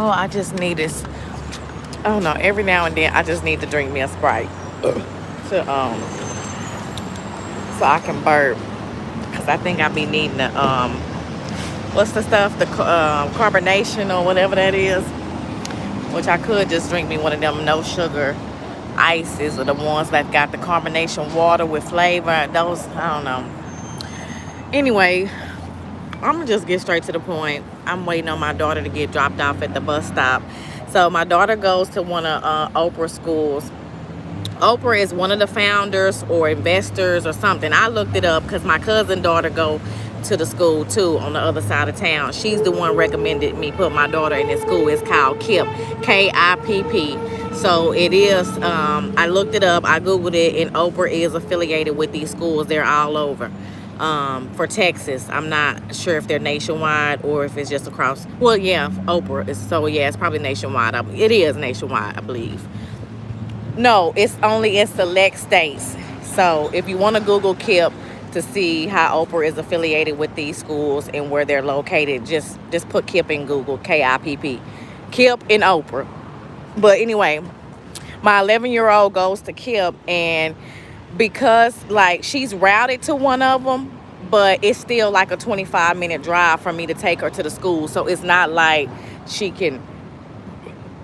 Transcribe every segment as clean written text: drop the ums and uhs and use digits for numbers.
Oh, I just need this. I don't know. Every now and then, I just need to drink me a Sprite to so I can burp. Cause I think I be needing the what's the stuff, the carbonation or whatever that is. Which I could just drink me one of them no sugar ices or the ones that got the carbonation water with flavor. Those, I don't know. Anyway, I'm gonna just get straight to the point. I'm waiting on my daughter to get dropped off at the bus stop. So my daughter goes to one of Oprah schools. Oprah is one of the founders or investors or something. I looked it up because my cousin daughter go to the school too on the other side of town. She's the one recommended me put my daughter in this school. It's called KIPP, K-I-P-P. So it is, I looked it up, I Googled it, and Oprah is affiliated with these schools. They're all over. For Texas, I'm not sure if they're nationwide or if it's just across. Well, yeah, Oprah is, so yeah, it's probably nationwide. It is nationwide, I believe. No, it's only in select states. So if you want to Google KIPP to see how Oprah is affiliated with these schools and where they're located, just put KIPP in Google, K-I-P-P. KIPP and Oprah. But anyway, my 11-year-old goes to KIPP, and because like she's routed to one of them, but it's still like a 25-minute drive for me to take her to the school. So it's not like she can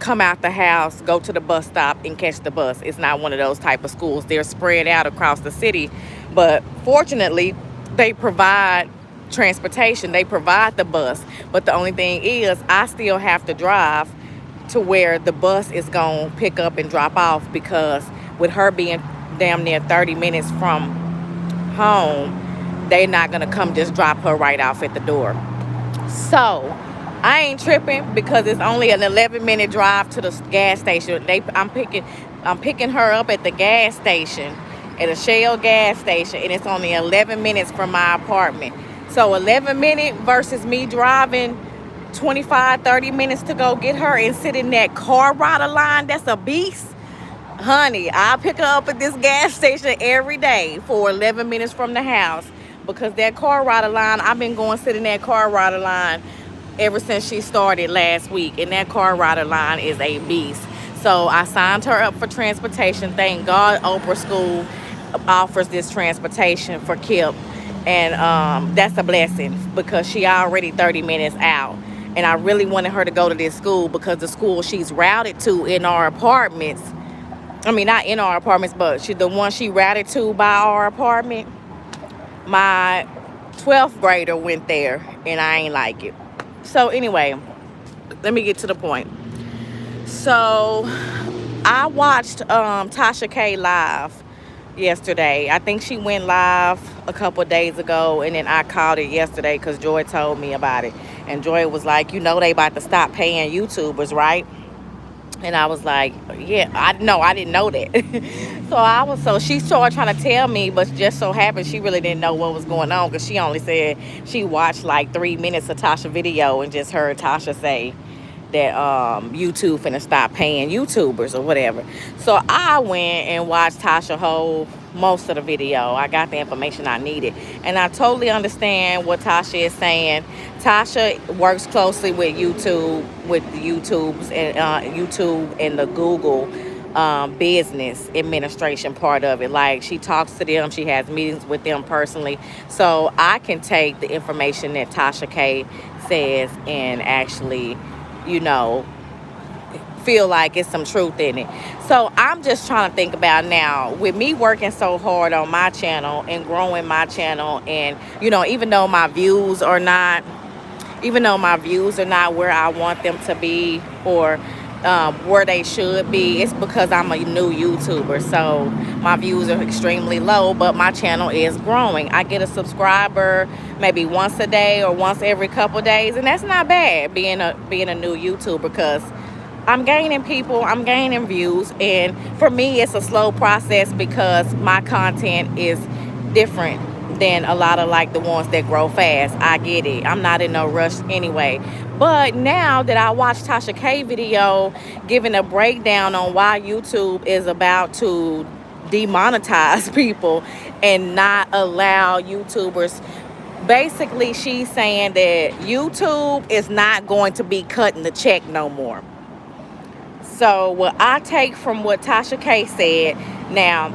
come out the house, go to the bus stop, and catch the bus. It's not one of those type of schools. They're spread out across the city, but fortunately they provide transportation. They provide the bus, but the only thing is I still have to drive to where the bus is gonna pick up and drop off, because with her being damn near 30 minutes from home, they're not gonna come just drop her right off at the door. So I ain't tripping because it's only an 11-minute drive to the gas station. I'm picking her up at the gas station, at a Shell gas station, and it's only 11 minutes from my apartment. So 11 minutes versus me driving 25, 30 minutes to go get her and sit in that car rider line. That's a beast. Honey, I pick her up at this gas station every day for 11 minutes from the house, because that car rider line, I've been going sit in that car rider line ever since she started last week, and that car rider line is a beast. So I signed her up for transportation. Thank God Oprah School offers this transportation for KIPP, and that's a blessing because she already 30 minutes out, and I really wanted her to go to this school because the school she's routed to in our apartments, I mean not in our apartments, but the one she routed to by our apartment, my 12th grader went there and I ain't like it. So anyway, let me get to the point. So I watched Tasha K live yesterday. I think she went live a couple of days ago, and then I called it yesterday because Joy told me about it. And Joy was like, you know they about to stop paying YouTubers, right? And I was like, yeah, I didn't know that. So she started trying to tell me, but just so happened she really didn't know what was going on, because she only said she watched like 3 minutes of Tasha video and just heard Tasha say that YouTube finna stop paying YouTubers or whatever. So I went and watched Tasha most of the video. I got the information I needed, and I totally understand what Tasha is saying. Tasha works closely with YouTube and the Google business administration part of it. Like, she talks to them, she has meetings with them personally. So I can take the information that Tasha K says and actually, feel like it's some truth in it. So I'm just trying to think about now, with me working so hard on my channel and growing my channel, and even though my views are not where I want them to be, or where they should be, it's because I'm a new YouTuber. So my views are extremely low, but my channel is growing. I get a subscriber maybe once a day or once every couple days, and that's not bad being a new YouTuber, because I'm gaining people, I'm gaining views, and for me it's a slow process because my content is different than a lot of like the ones that grow fast. I get it. I'm not in no rush anyway. But now that I watched Tasha K video giving a breakdown on why YouTube is about to demonetize people and not allow YouTubers Basically, she's saying that YouTube is not going to be cutting the check no more. So what I take from what Tasha K said, now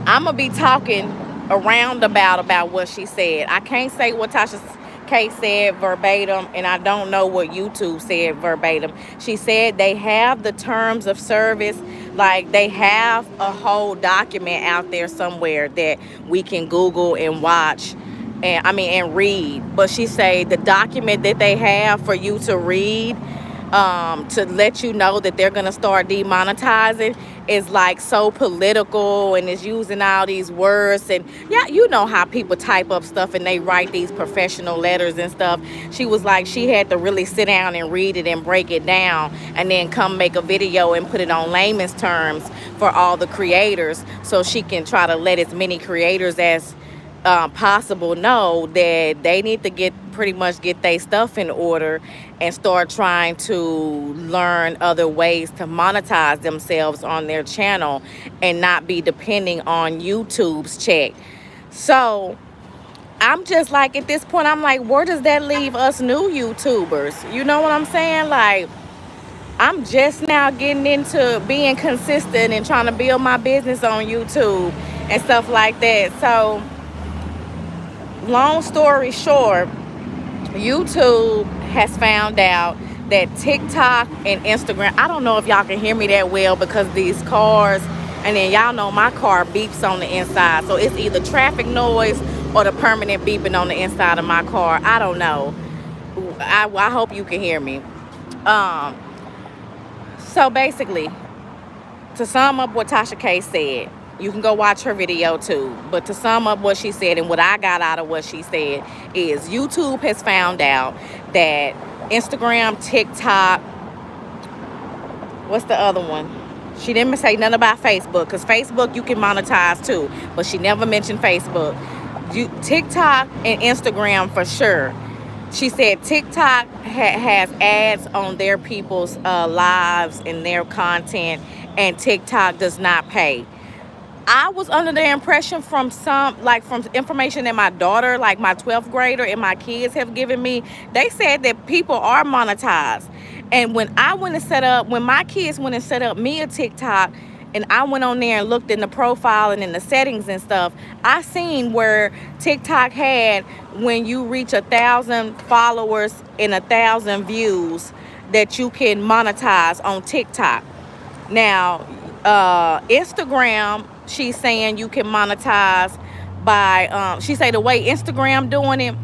I'm gonna be talking around about what she said. I can't say what Tasha K said verbatim, and I don't know what YouTube said verbatim. She said they have the terms of service, like they have a whole document out there somewhere that we can Google and watch, and read. But she said the document that they have for you to read, to let you know that they're gonna start demonetizing, is like so political and is using all these words. And yeah, you know how people type up stuff and they write these professional letters and stuff. She was like, she had to really sit down and read it and break it down and then come make a video and put it on layman's terms for all the creators, so she can try to let as many creators as possible know that they need to pretty much get their stuff in order and start trying to learn other ways to monetize themselves on their channel and not be depending on YouTube's check. So I'm just like, at this point, I'm like, where does that leave us new YouTubers? You know what I'm saying? Like, I'm just now getting into being consistent and trying to build my business on YouTube and stuff like that. So long story short, YouTube has found out that TikTok and Instagram, I don't know if y'all can hear me that well because these cars, and then y'all know my car beeps on the inside, so it's either traffic noise or the permanent beeping on the inside of my car. I don't know. I hope you can hear me. So basically, to sum up what Tasha K said, you can go watch her video too. But to sum up what she said and what I got out of what she said is YouTube has found out that Instagram, TikTok, what's the other one? She didn't say nothing about Facebook, because Facebook you can monetize too, but she never mentioned Facebook. TikTok and Instagram for sure. She said TikTok has ads on their people's lives and their content, and TikTok does not pay. I was under the impression from from information that my daughter, like my 12th grader and my kids have given me, they said that people are monetized. And when my kids went and set up me a TikTok, and I went on there and looked in the profile and in the settings and stuff, I seen where TikTok had, when you reach 1,000 followers and 1,000 views, that you can monetize on TikTok. Now, Instagram, she's saying you can monetize by, she say the way Instagram doing it,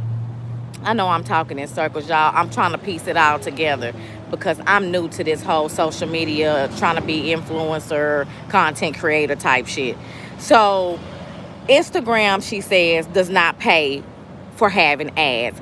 I know I'm talking in circles, y'all. I'm trying to piece it all together because I'm new to this whole social media, trying to be influencer, content creator type shit. So Instagram, she says, does not pay for having ads.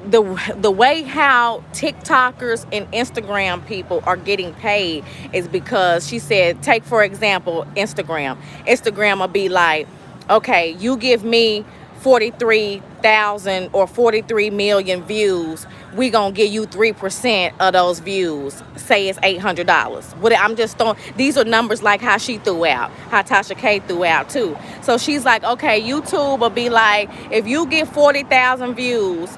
The way how TikTokers and Instagram people are getting paid is because she said, take for example Instagram will be like, okay, you give me 43,000 or 43 million views, we gonna give you 3% of those views. Say it's $800. I'm just throwing, these are numbers like how she threw out, how Tasha K threw out too. So she's like, okay, YouTube will be like, if you get 40,000 views,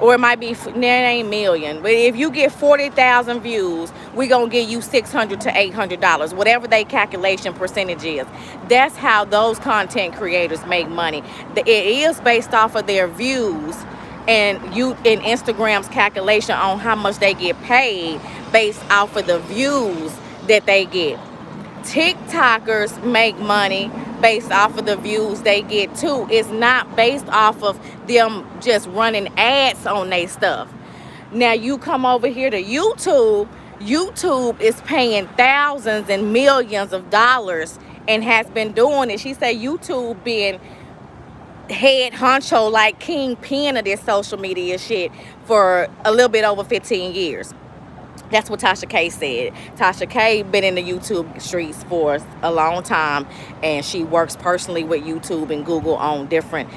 or it might be, it ain't million, but if you get 40,000 views, we gonna give you $600 to $800, whatever they calculation percentage is. That's how those content creators make money. It is based off of their views, and in Instagram's calculation on how much they get paid based off of the views that they get. TikTokers make money based off of the views they get too. It's not based off of them just running ads on their stuff. Now you come over here to YouTube. YouTube is paying thousands and millions of dollars and has been doing it. She said YouTube being head honcho, like kingpin of this social media shit for a little bit over 15 years. That's what Tasha K said. Tasha K been in the YouTube streets for a long time, and she works personally with YouTube and Google on different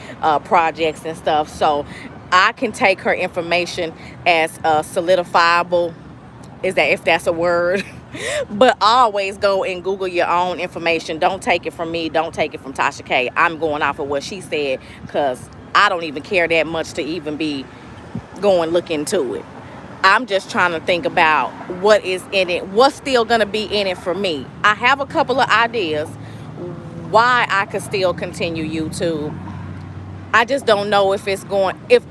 projects and stuff. So I can take her information as solidifiable, is that, if that's a word. But always go and Google your own information. Don't take it from me. Don't take it from Tasha K. I'm going off of what she said, because I don't even care that much to even be going look into it. I'm just trying to think about what is in it, what's still going to be in it for me. I have a couple of ideas why I could still continue YouTube. I just don't know if it's going, if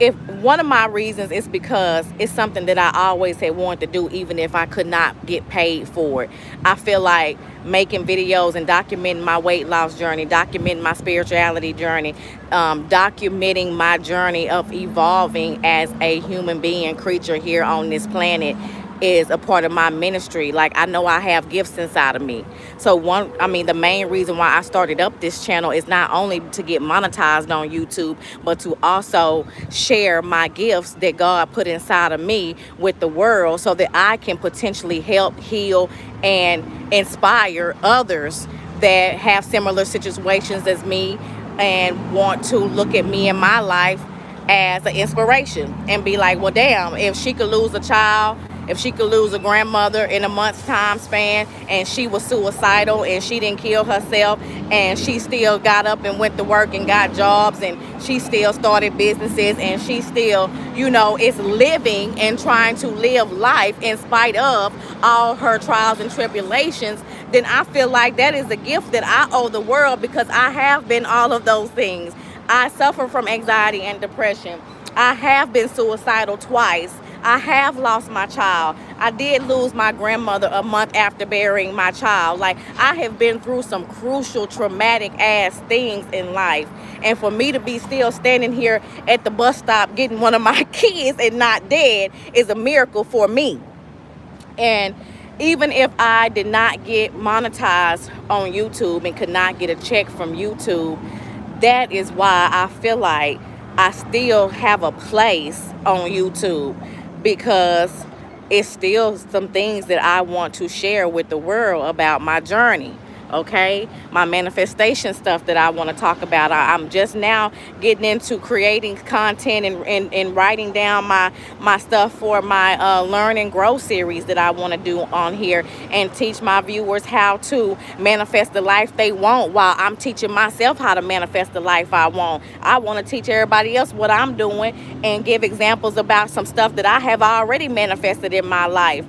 one of my reasons is because it's something that I always had wanted to do, even if I could not get paid for it. I feel like making videos and documenting my weight loss journey, documenting my spirituality journey, documenting my journey of evolving as a human being creature here on this planet is a part of my ministry. Like, I know I have gifts inside of me. So the main reason why I started up this channel is not only to get monetized on YouTube, but to also share my gifts that God put inside of me with the world, so that I can potentially help heal and inspire others that have similar situations as me and want to look at me and my life as an inspiration and be like, well, damn, if she could lose a child, if she could lose a grandmother in a month's time span, and she was suicidal and she didn't kill herself, and she still got up and went to work and got jobs, and she still started businesses, and she still, is living and trying to live life in spite of all her trials and tribulations, then I feel like that is a gift that I owe the world, because I have been all of those things. I suffer from anxiety and depression. I have been suicidal twice. I have lost my child. I did lose my grandmother a month after burying my child. Like, I have been through some crucial, traumatic ass things in life. And for me to be still standing here at the bus stop getting one of my kids and not dead is a miracle for me. And even if I did not get monetized on YouTube and could not get a check from YouTube, that is why I feel like I still have a place on YouTube, because it's still some things that I want to share with the world about my journey. Okay, my manifestation stuff that I want to talk about. I'm just now getting into creating content and writing down my stuff for my learn and grow series that I want to do on here, and teach my viewers how to manifest the life they want, while I'm teaching myself how to manifest the life I want. I want to teach everybody else what I'm doing and give examples about some stuff that I have already manifested in my life.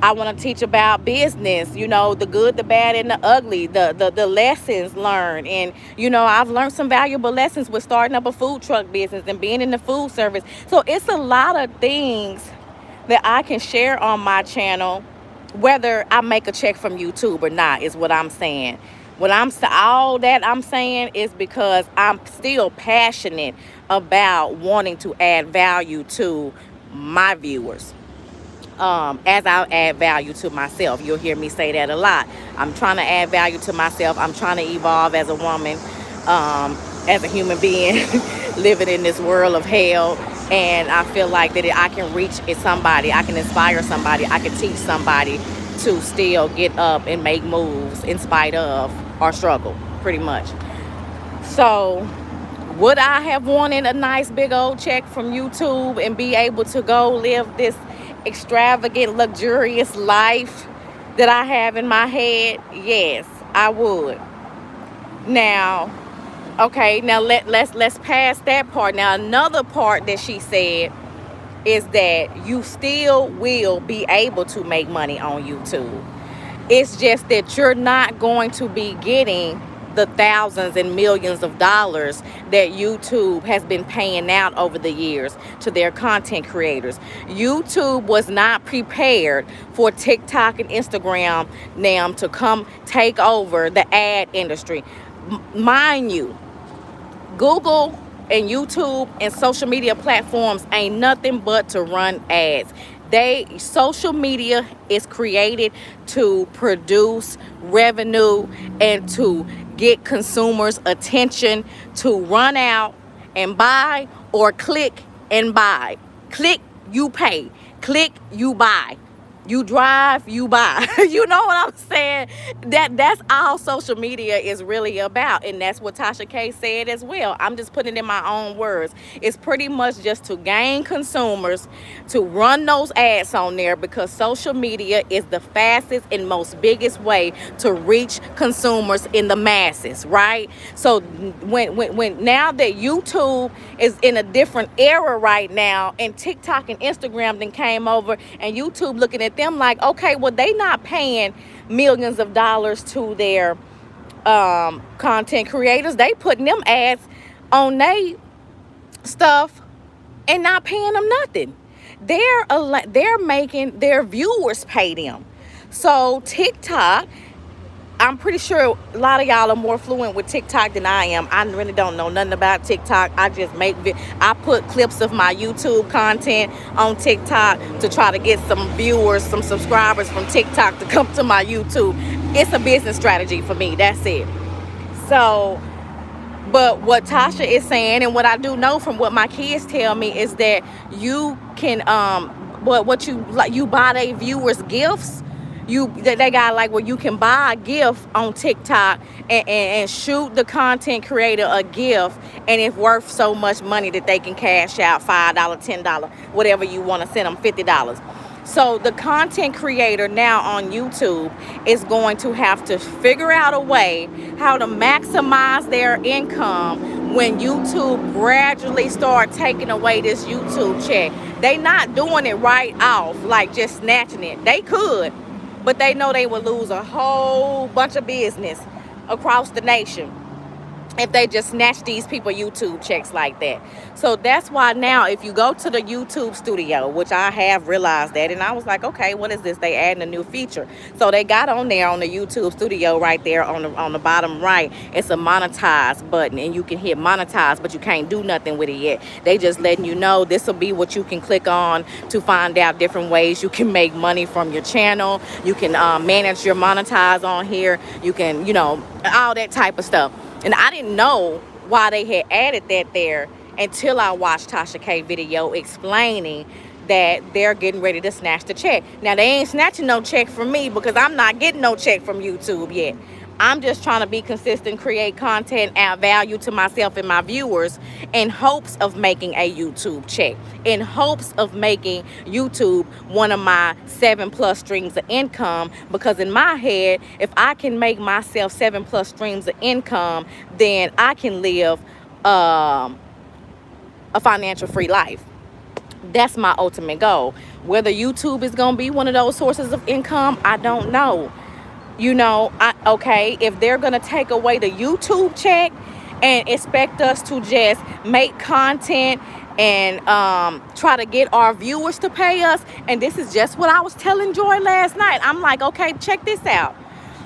I want to teach about business, the good, the bad, and the ugly, the lessons learned. And, I've learned some valuable lessons with starting up a food truck business and being in the food service. So it's a lot of things that I can share on my channel, whether I make a check from YouTube or not, is what I'm saying. All that I'm saying is because I'm still passionate about wanting to add value to my viewers. As I add value to myself. You'll hear me say that a lot. I'm trying to add value to myself. I'm trying to evolve as a woman, as a human being, living in this world of hell. And I feel like that I can reach somebody, I can inspire somebody, I can teach somebody to still get up and make moves in spite of our struggle, pretty much. So, would I have wanted a nice big old check from YouTube and be able to go live this extravagant, luxurious life that I have in my head? Yes, I would. Now, okay, now let's pass that part. Now, another part that she said is that you still will be able to make money on YouTube. It's just that you're not going to be getting the thousands and millions of dollars that YouTube has been paying out over the years to their content creators. YouTube was not prepared for TikTok and Instagram now to come take over the ad industry. Mind you, Google and YouTube and social media platforms ain't nothing but to run ads. Social media is created to produce revenue and to get consumers' attention, to run out and buy, or click and buy. Click, you pay. Click, you buy. You drive, you buy. You know what I'm saying? That's all social media is really about. And that's what Tasha K said as well. I'm just putting it in my own words. It's pretty much just to gain consumers, to run those ads on there, because social media is the fastest and most biggest way to reach consumers in the masses, right? So when now that YouTube is in a different era right now, and TikTok and Instagram then came over, and YouTube looking at them like, okay, well, they not paying millions of dollars to their content creators. They putting them ads on they stuff and not paying them nothing. They're making their viewers pay them. So TikTok, I'm pretty sure a lot of y'all are more fluent with TikTok than I am. I really don't know nothing about TikTok. I just I put clips of my YouTube content on TikTok to try to get some viewers, some subscribers from TikTok to come to my YouTube. It's a business strategy for me. That's it. So, but what Tasha is saying, and what I do know from what my kids tell me, is that you can what you like, you buy their viewers gifts. They got like where you can buy a gift on TikTok and shoot the content creator a gift, and it's worth so much money that they can cash out $5, $10, whatever you want to send them, $50. So the content creator now on YouTube is going to have to figure out a way how to maximize their income when YouTube gradually start taking away this YouTube check. They not doing it right off, like just snatching it. They could, but they know they would lose a whole bunch of business across the nation if they just snatch these people YouTube checks like that. So that's why now if you go to the YouTube studio, which I have realized that, and I was like, okay, what is this? They adding a new feature. So they got on there on the YouTube studio right there on the bottom right, it's a monetize button, and you can hit monetize, but you can't do nothing with it yet. They just letting you know this will be what you can click on to find out different ways you can make money from your channel. You can manage your monetize on here. You can, you know, all that type of stuff. And I didn't know why they had added that there until I watched Tasha K video explaining that they're getting ready to snatch the check. Now, they ain't snatching no check from me because I'm not getting no check from YouTube yet. I'm just trying to be consistent, create content, add value to myself and my viewers in hopes of making a YouTube check, in hopes of making YouTube one of my 7+ streams of income. Because in my head, if I can make myself 7+ streams of income, then I can live a financial free life. That's my ultimate goal. Whether YouTube is going to be one of those sources of income, I don't know. You know, okay, if they're going to take away the YouTube check and expect us to just make content and try to get our viewers to pay us, and this is just what I was telling Joy last night. I'm like, okay, check this out.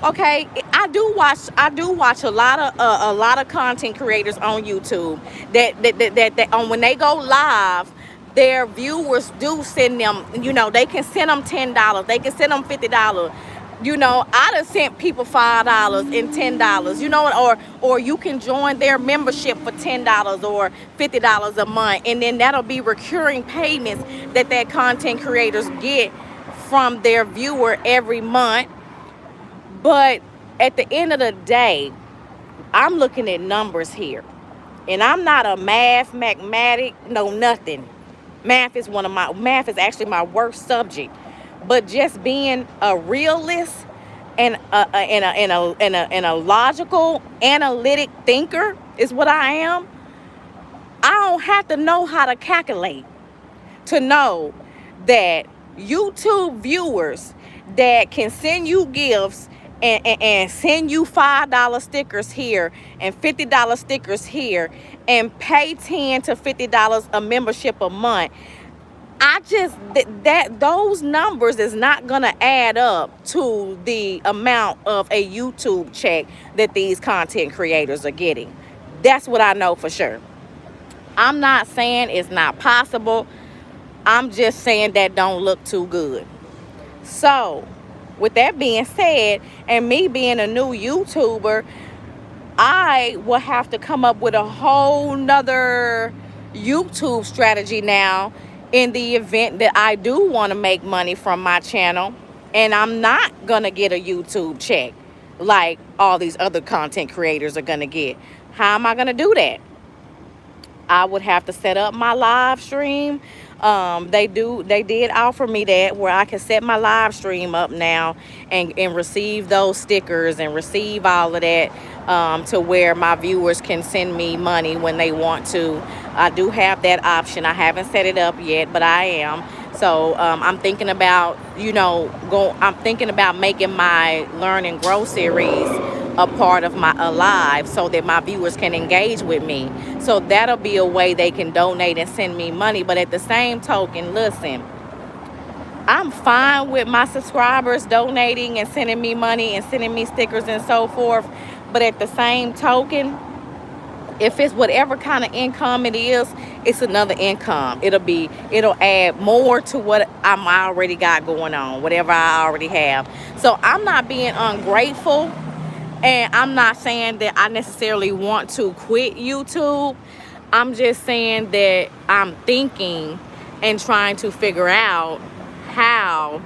Okay, I do watch a lot of content creators on YouTube that when they go live, their viewers do send them, you know, they can send them $10, they can send them $50. You know, I done sent people $5 and $10, you know, or you can join their membership for $10 or $50 a month, and then that'll be recurring payments that content creators get from their viewer every month. But at the end of the day, I'm looking at numbers here, and I'm not a mathematic, no nothing. Math is actually my worst subject. But just being a realist and a logical, analytic thinker is what I am. I don't have to know how to calculate to know that YouTube viewers that can send you gifts and send you $5 stickers here and $50 stickers here and pay $10 to $50 a membership a month, those numbers is not gonna add up to the amount of a YouTube check that these content creators are getting. That's what I know for sure. I'm not saying it's not possible. I'm just saying that don't look too good. So, with that being said, and me being a new YouTuber, I will have to come up with a whole nother YouTube strategy now in the event that I do want to make money from my channel and I'm not gonna get a YouTube check like all these other content creators are gonna get. How am I gonna do that? I would have to set up my live stream. They did offer me that, where I can set my live stream up now and receive those stickers and receive all of that, to where my viewers can send me money when they want to. I do have that option. I haven't set it up yet, but I am. So I'm thinking about, I'm thinking about making my Learn and Grow series a part of my live, so that my viewers can engage with me. So that'll be a way they can donate and send me money. But at the same token, listen, I'm fine with my subscribers donating and sending me money and sending me stickers and so forth. But at the same token, if it's whatever kind of income it is, it's another income. It'll add more to what I already got going on, whatever I already have. So I'm not being ungrateful, and I'm not saying that I necessarily want to quit YouTube. I'm just saying that I'm thinking and trying to figure out how,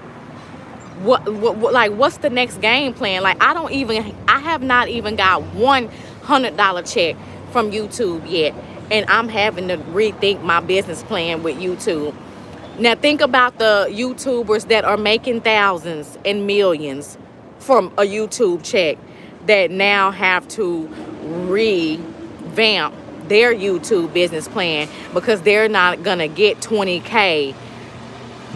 what's the next game plan. Like, I have not even got $100 check from YouTube yet, and I'm having to rethink my business plan with YouTube. Now think about the YouTubers that are making thousands and millions from a YouTube check, that now have to revamp their YouTube business plan because they're not gonna get 20K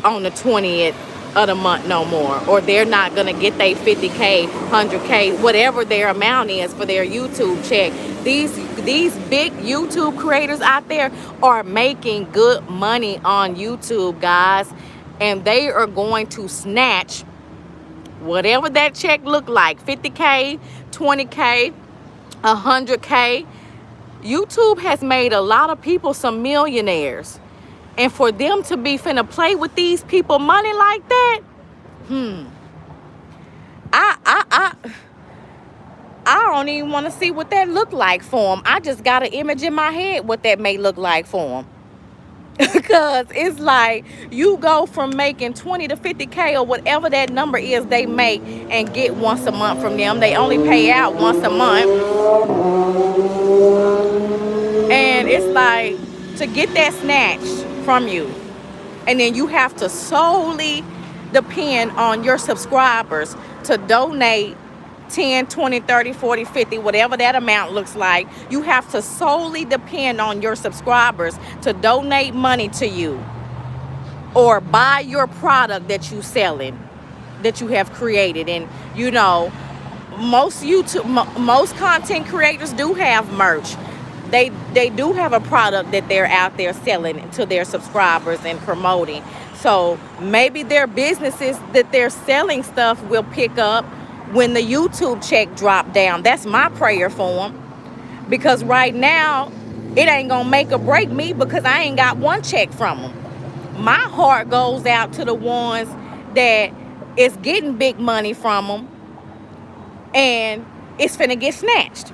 on the 20th of the month no more, or they're not gonna get their 50K, 100K, whatever their amount is for their YouTube check. These big YouTube creators out there are making good money on YouTube, guys, and they are going to snatch whatever that check look like, 50K, 20K, 100K. YouTube has made a lot of people some millionaires. And for them to be finna play with these people money like that, I don't even want to see what that look like for them. I just got an image in my head what that may look like for them. Because it's like, you go from making 20 to 50K or whatever that number is they make and get once a month from them. They only pay out once a month. And it's like, to get that snatched from you, and then you have to solely depend on your subscribers to donate 10, 20, 30, 40, 50, whatever that amount looks like. You have to solely depend on your subscribers to donate money to you or buy your product that you selling, that you have created. And most content creators do have merch. They do have a product that they're out there selling to their subscribers and promoting. So maybe their businesses that they're selling stuff will pick up when the YouTube check drop down. That's my prayer for them, because right now it ain't gonna make or break me because I ain't got one check from them. My heart goes out to the ones that is getting big money from them and it's finna get snatched.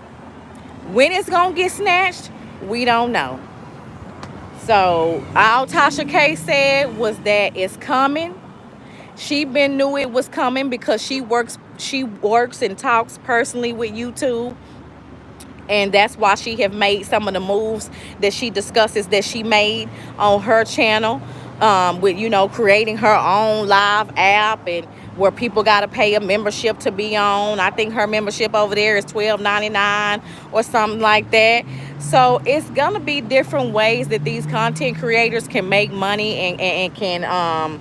When it's gonna get snatched, we don't know. So all Tasha K said was that it's coming. She knew it was coming because she works and talks personally with YouTube, and that's why she have made some of the moves that she discusses that she made on her channel, with creating her own live app, and where people got to pay a membership to be on. I think her membership over there is $12.99 or something like that. So it's gonna be different ways that these content creators can make money and can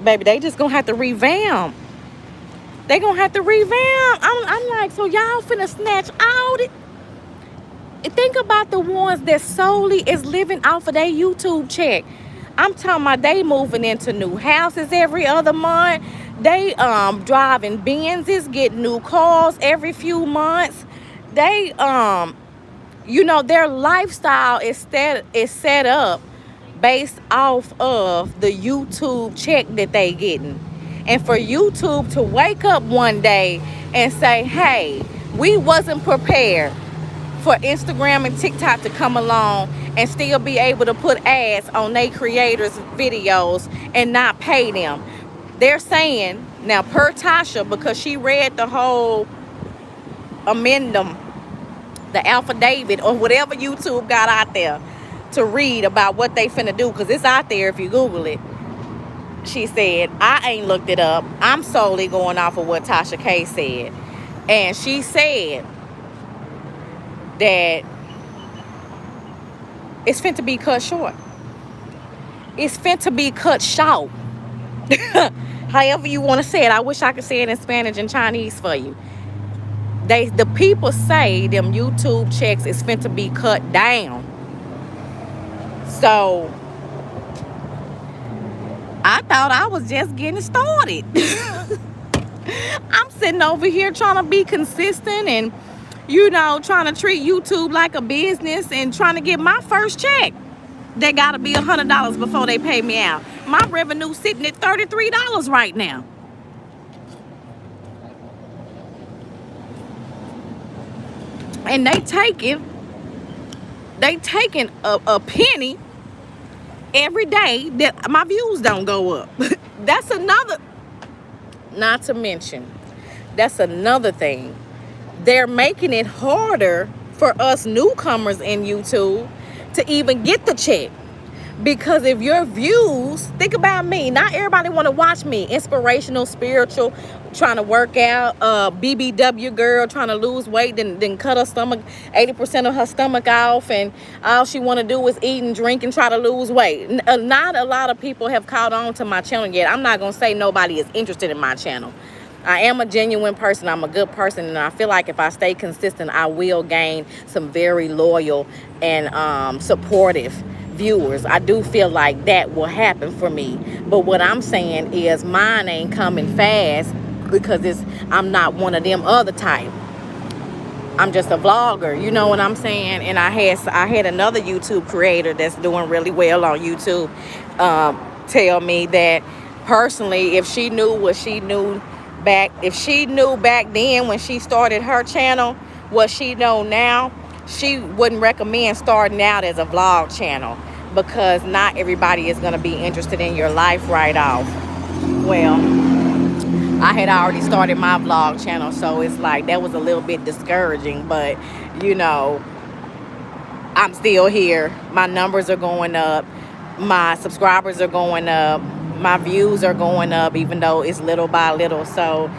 baby, they just gonna have to revamp. They gonna have to revamp. I'm like, so y'all finna snatch out it? Think about the ones that solely is living off of their YouTube check. I'm talking about they moving into new houses every other month. They driving Benzes, getting new cars every few months. They their lifestyle is set up based off of the YouTube check that they getting. And for YouTube to wake up one day and say, hey, we wasn't prepared for Instagram and TikTok to come along and still be able to put ads on their creators' videos and not pay them. They're saying, now per Tasha, because she read the whole amendment, the affidavit, or whatever YouTube got out there to read about what they finna do, because it's out there if you Google it. She said, I ain't looked it up. I'm solely going off of what Tasha K said. And she said that it's finna be cut short. It's finna be cut short. However you want to say it. I wish I could say it in Spanish and Chinese for you. The people say them YouTube checks is finna be cut down. So I thought I was just getting started. I'm sitting over here trying to be consistent and, you know, trying to treat YouTube like a business and trying to get my first check. They gotta be $100 before they pay me out. My revenue sitting at $33 right now. And they taking a penny every day that my views don't go up. That's another, not to mention, that's another thing. They're making it harder for us newcomers in YouTube to even get the check. Because if your views, think about me, not everybody want to watch me. Inspirational, spiritual, trying to work out, BBW girl trying to lose weight, then cut her stomach, 80% of her stomach off, and all she want to do is eat and drink and try to lose weight. Not a lot of people have caught on to my channel yet. I'm not going to say nobody is interested in my channel. I am a genuine person. I'm a good person, and I feel like if I stay consistent, I will gain some very loyal and supportive viewers. I do feel like that will happen for me. But what I'm saying is mine ain't coming fast because I'm not one of them other type. I'm just a vlogger, you know what I'm saying? And I had another YouTube creator that's doing really well on YouTube tell me that personally, if she knew what she knew back then when she started her channel, what she know now, she wouldn't recommend starting out as a vlog channel, because not everybody is going to be interested in your life right off. Well, I had already started my vlog channel, so it's like that was a little bit discouraging, but you know, I'm still here. My numbers are going up, my subscribers are going up, my views are going up, even though it's little by little. So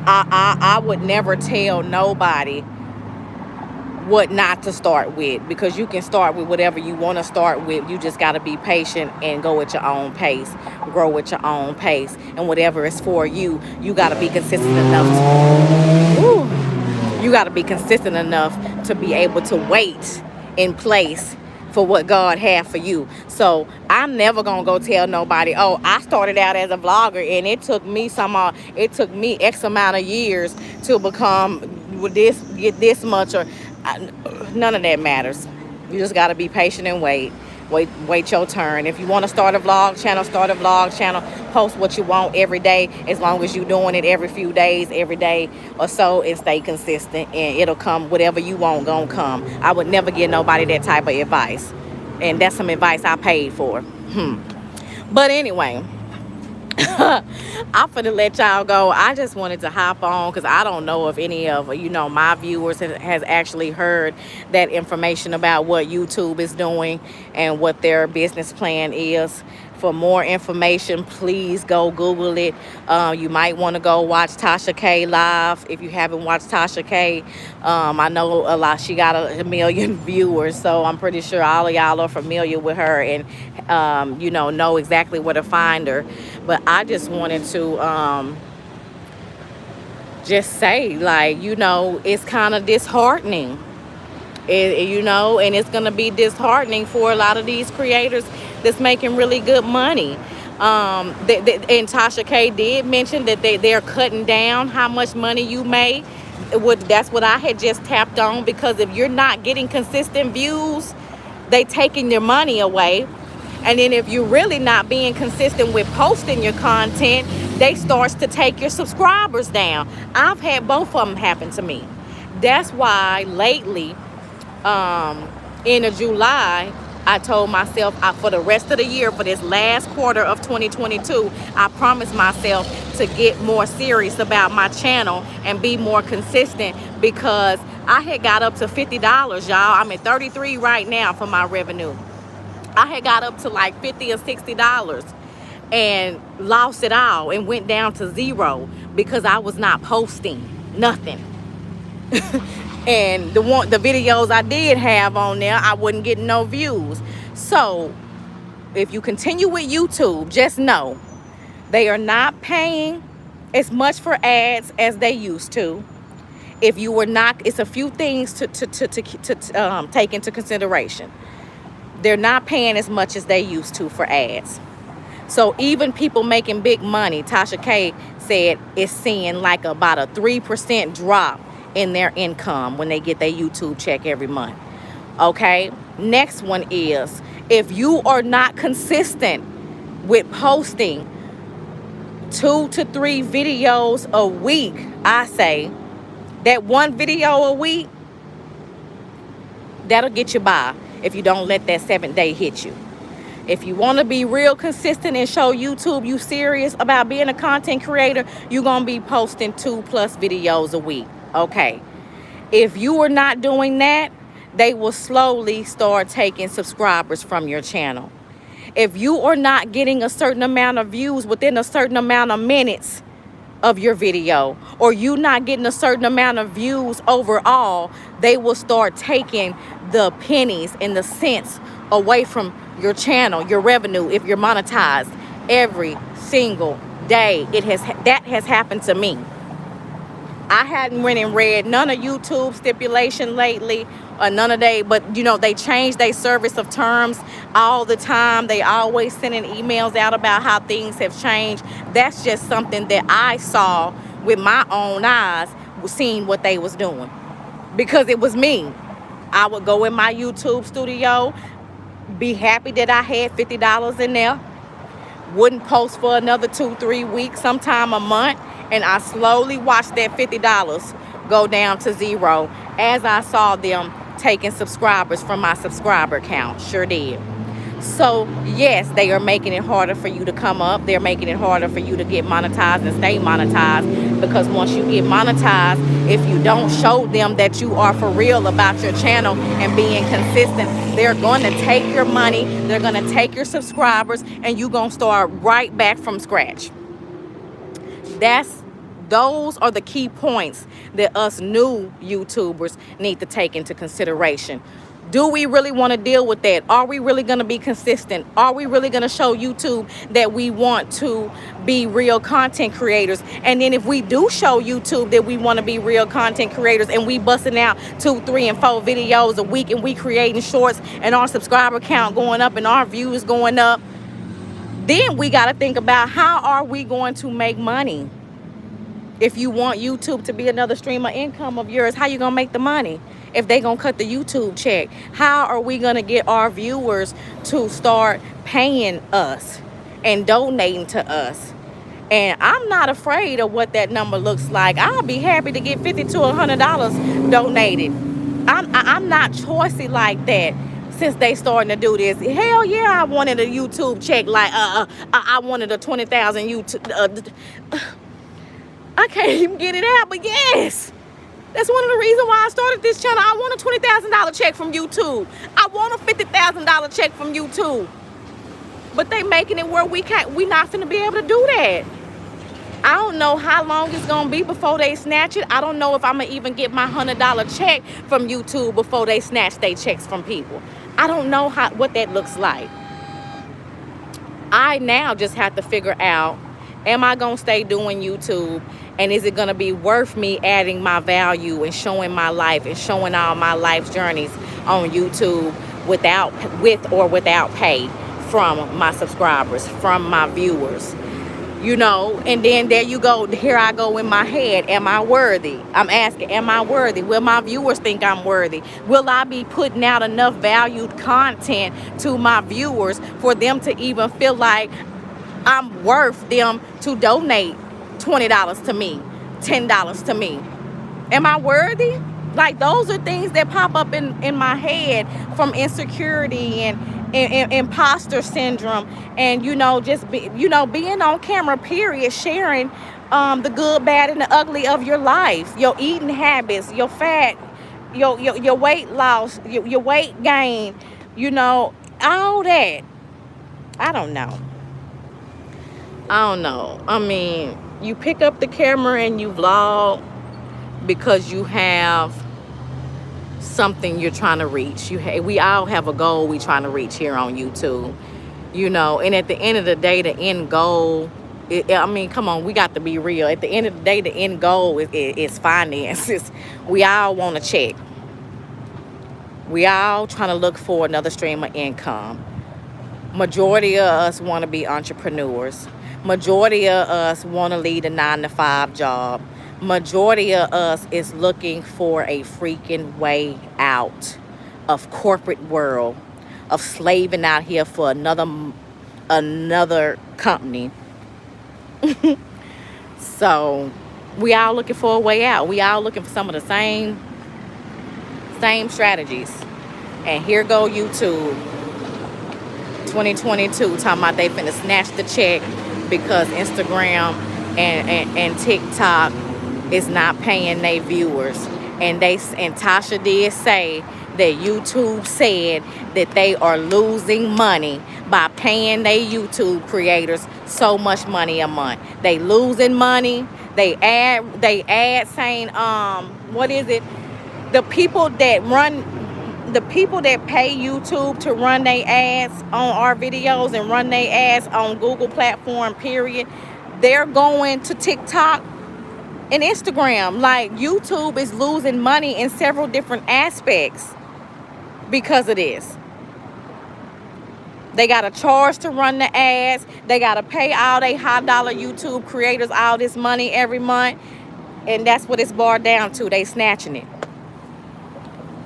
I would never tell nobody what not to start with, because you can start with whatever you want to start with. You just got to be patient and go at your own pace, grow at your own pace, and whatever is for you, you got to be consistent enough to be able to wait in place for what God had for you. So I'm never gonna go tell nobody, oh, I started out as a vlogger and it took me X amount of years to become get this much, or none of that matters. You just got to be patient and wait your turn. If you want to start a vlog channel, start a vlog channel. Post what you want every day, as long as you're doing it every few days, every day or so, and stay consistent, and it'll come. Whatever you want gonna come. I would never give nobody that type of advice, and that's some advice I paid for. But anyway, I'm finna let y'all go. I just wanted to hop on because I don't know if any of my viewers has actually heard that information about what YouTube is doing and what their business plan is. For more information, please go Google it. You might want to go watch Tasha K live if you haven't watched Tasha K. I know a lot. She got a million viewers, so I'm pretty sure all of y'all are familiar with her and know exactly where to find her. But I just wanted to just say, like, it's kind of disheartening. And it's going to be disheartening for a lot of these creators that's making really good money. And Tasha K did mention that they're cutting down how much money you make. That's what I had just tapped on, because if you're not getting consistent views, they taking your money away. And then if you're really not being consistent with posting your content, they starts to take your subscribers down. I've had both of them happen to me. That's why lately, end of July, I told myself for the rest of the year, for this last quarter of 2022, I promised myself to get more serious about my channel and be more consistent, because I had got up to $50, y'all. I'm at 33 right now for my revenue. I had got up to like $50 or $60 and lost it all and went down to zero because I was not posting nothing. And the videos I did have on there, I wasn't getting no views. So if you continue with YouTube, just know they are not paying as much for ads as they used to. If you were not, it's a few things to take into consideration. They're not paying as much as they used to for ads. So even people making big money, Tasha K said, is seeing like about a 3% drop in their income when they get their YouTube check every month. Okay, next one is, if you are not consistent with posting 2 to 3 videos a week, I say that one video a week, that'll get you by if you don't let that 7th day hit you. If you want to be real consistent and show YouTube you serious about being a content creator, you're going to be posting 2+ videos a week. Okay. If you are not doing that, they will slowly start taking subscribers from your channel. If you are not getting a certain amount of views within a certain amount of minutes of your video, or you not getting a certain amount of views overall, they will start taking the pennies and the cents away from your channel, your revenue, if you're monetized, every single day. That has happened to me. I hadn't went and read none of YouTube stipulation lately, or none of but you know, they change their service of terms all the time. They always sending emails out about how things have changed. That's just something that I saw with my own eyes, seeing what they was doing, because it was me. I would go in my YouTube studio, be happy that I had $50 in there, wouldn't post for another 2-3 weeks, sometime a month, and I slowly watched that $50 go down to zero as I saw them taking subscribers from my subscriber count. Sure did. So yes, they are making it harder for you to come up. They're making it harder for you to get monetized and stay monetized, because once you get monetized, if you don't show them that you are for real about your channel and being consistent, they're going to take your money, they're going to take your subscribers, and you're going to start right back from scratch. Those are the key points that us new YouTubers need to take into consideration. Do we really want to deal with that? Are we really going to be consistent? Are we really going to show YouTube that we want to be real content creators? And then if we do show YouTube that we want to be real content creators, and we busting out 2, 3, and 4 videos a week, and we creating shorts, and our subscriber count going up and our views going up, then we got to think about, how are we going to make money? If you want YouTube to be another stream of income of yours, how you gonna make the money? If they gonna cut the YouTube check, how are we gonna get our viewers to start paying us and donating to us? And I'm not afraid of what that number looks like. I'll be happy to get $50 to $100 donated. I'm not choicy like that. Since they starting to do this, hell yeah, I wanted a YouTube check. Like I wanted a 20,000 YouTube. I can't even get it out, but yes, that's one of the reasons why I started this channel. I want a $20,000 check from YouTube. I want a $50,000 check from YouTube. But they making it where we not finna be able to do that. I don't know how long it's gonna be before they snatch it. I don't know if I'm gonna even get my $100 check from YouTube before they snatch their checks from people. I don't know what that looks like. I now just have to figure out, am I gonna stay doing YouTube? And is it gonna be worth me adding my value and showing my life and showing all my life's journeys on YouTube with or without pay from my subscribers, from my viewers? You know, and then there you go. Here I go in my head. Am I worthy? I'm asking, am I worthy? Will my viewers think I'm worthy? Will I be putting out enough valued content to my viewers for them to even feel like I'm worth them to donate $20 to me, $10 to me? Am I worthy? Like, those are things that pop up in my head from insecurity and imposter syndrome, and just being on camera, period, sharing the good, bad, and the ugly of your life, your eating habits, your fat, your weight loss, your weight gain, all that. I don't know. I mean, you pick up the camera and you vlog because you have something you're trying to reach. We all have a goal we trying to reach here on YouTube, and at the end of the day, the end goal, come on, we got to be real. At the end of the day, the end goal is finances. We all want to check. We all trying to look for another stream of income. Majority of us want to be entrepreneurs. Majority of us want to lead a 9-to-5 job. Majority of us is looking for a freaking way out of corporate world, of slaving out here for another company. So we all looking for a way out. We all looking for some of the same strategies. And here go YouTube 2022 talking about they finna snatch the check because Instagram and TikTok is not paying their viewers. And Tasha did say that YouTube said that they are losing money by paying their YouTube creators so much money a month. They losing money. They add saying, what is it? The people that pay YouTube to run their ads on our videos and run their ads on Google platform, period, they're going to TikTok and Instagram. Like, YouTube is losing money in several different aspects because of this. They got to charge to run the ads. They got to pay all they high-dollar YouTube creators all this money every month. And that's what it's boiled down to. They snatching it.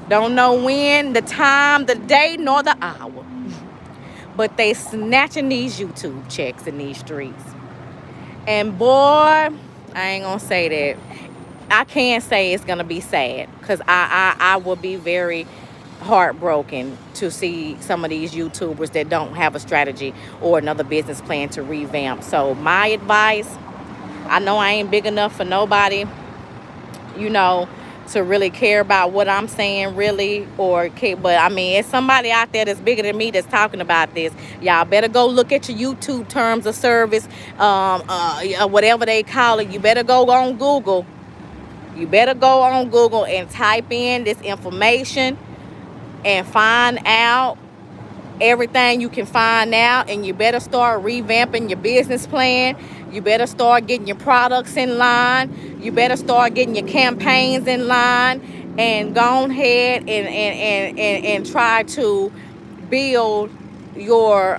Don't know when, the time, the day, nor the hour. But they snatching these YouTube checks in these streets. And boy, I ain't gonna say that. I can't say it's gonna be sad, because I will be very heartbroken to see some of these YouTubers that don't have a strategy or another business plan to revamp. So my advice, I know I ain't big enough for nobody, to really care about what I'm saying, really, but I mean, it's somebody out there that's bigger than me that's talking about this. Y'all better go look at your YouTube terms of service, whatever they call it. You better go on Google. You better go on Google and type in this information and find out everything you can find out, and you better start revamping your business plan. You better start getting your products in line. You better start getting your campaigns in line, and go ahead and try to build your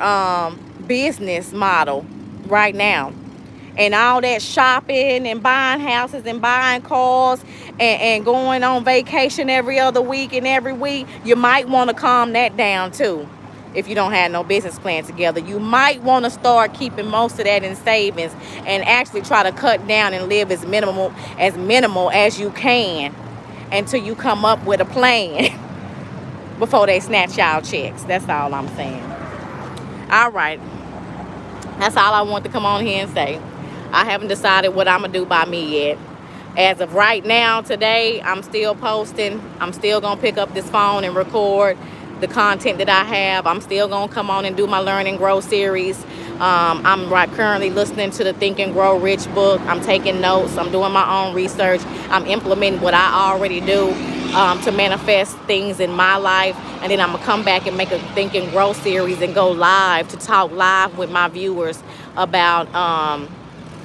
business model right now. And all that shopping and buying houses and buying cars and going on vacation every other week and every week, you might want to calm that down too. If you don't have no business plan together, you might want to start keeping most of that in savings and actually try to cut down and live as minimal as you can until you come up with a plan before they snatch y'all checks. That's all I'm saying. All right. That's all I want to come on here and say. I haven't decided what I'm going to do by me yet. As of right now, today, I'm still posting. I'm still going to pick up this phone and record the content that I have. I'm still going to come on and do my Learn and Grow series. I'm currently listening to the Think and Grow Rich book. I'm taking notes. I'm doing my own research. I'm implementing what I already do to manifest things in my life. And then I'm going to come back and make a Think and Grow series and go live to talk live with my viewers about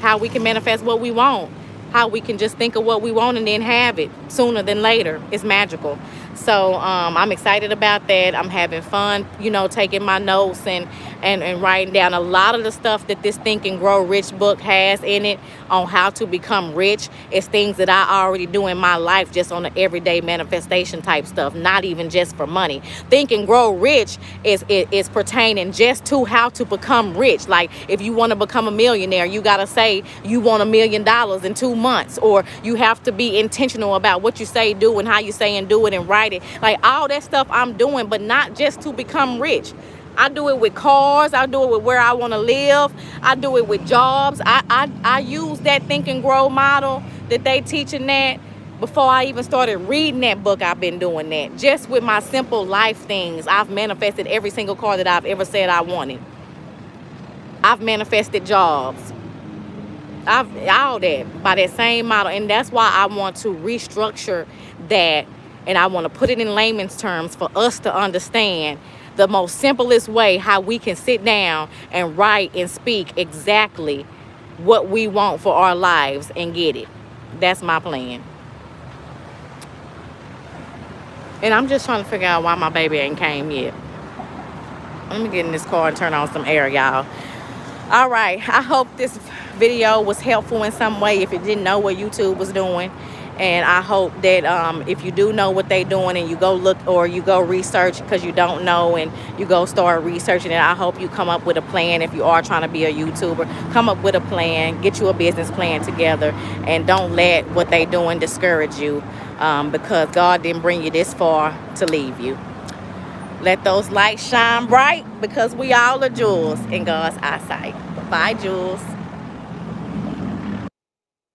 how we can manifest what we want. How we can just think of what we want and then have it sooner than later. It's magical. So I'm excited about that. I'm having fun, taking my notes and and writing down a lot of the stuff that this Think and Grow Rich book has in it on how to become rich. Is things that I already do in my life, just on the everyday manifestation type stuff, not even just for money. Think and Grow Rich is pertaining just to how to become rich. Like, if you want to become a millionaire, you got to say you want $1 million in 2 months, or you have to be intentional about what you say, do, and how you say and do it, and write it. Like, all that stuff I'm doing, but not just to become rich. I do it with cars. I do it with where I want to live. I do it with jobs. I use that Think and Grow model that they teaching that. Before I even started reading that book, I've been doing that. Just with my simple life things, I've manifested every single car that I've ever said I wanted. I've manifested jobs. All that by that same model. And that's why I want to restructure that, and I want to put it in layman's terms for us to understand the most simplest way how we can sit down and write and speak exactly what we want for our lives and get it. That's my plan. And I'm just trying to figure out why my baby ain't came yet. Let me get in this car and turn on some air, y'all. All right, I hope this video was helpful in some way if you didn't know what YouTube was doing. And I hope that if you do know what they're doing and you go look or you go research because you don't know, and you go start researching it, I hope you come up with a plan. If you are trying to be a YouTuber, come up with a plan, get you a business plan together, and don't let what they're doing discourage you, because God didn't bring you this far to leave you. Let those lights shine bright, because we all are jewels in God's eyesight. Bye, jewels.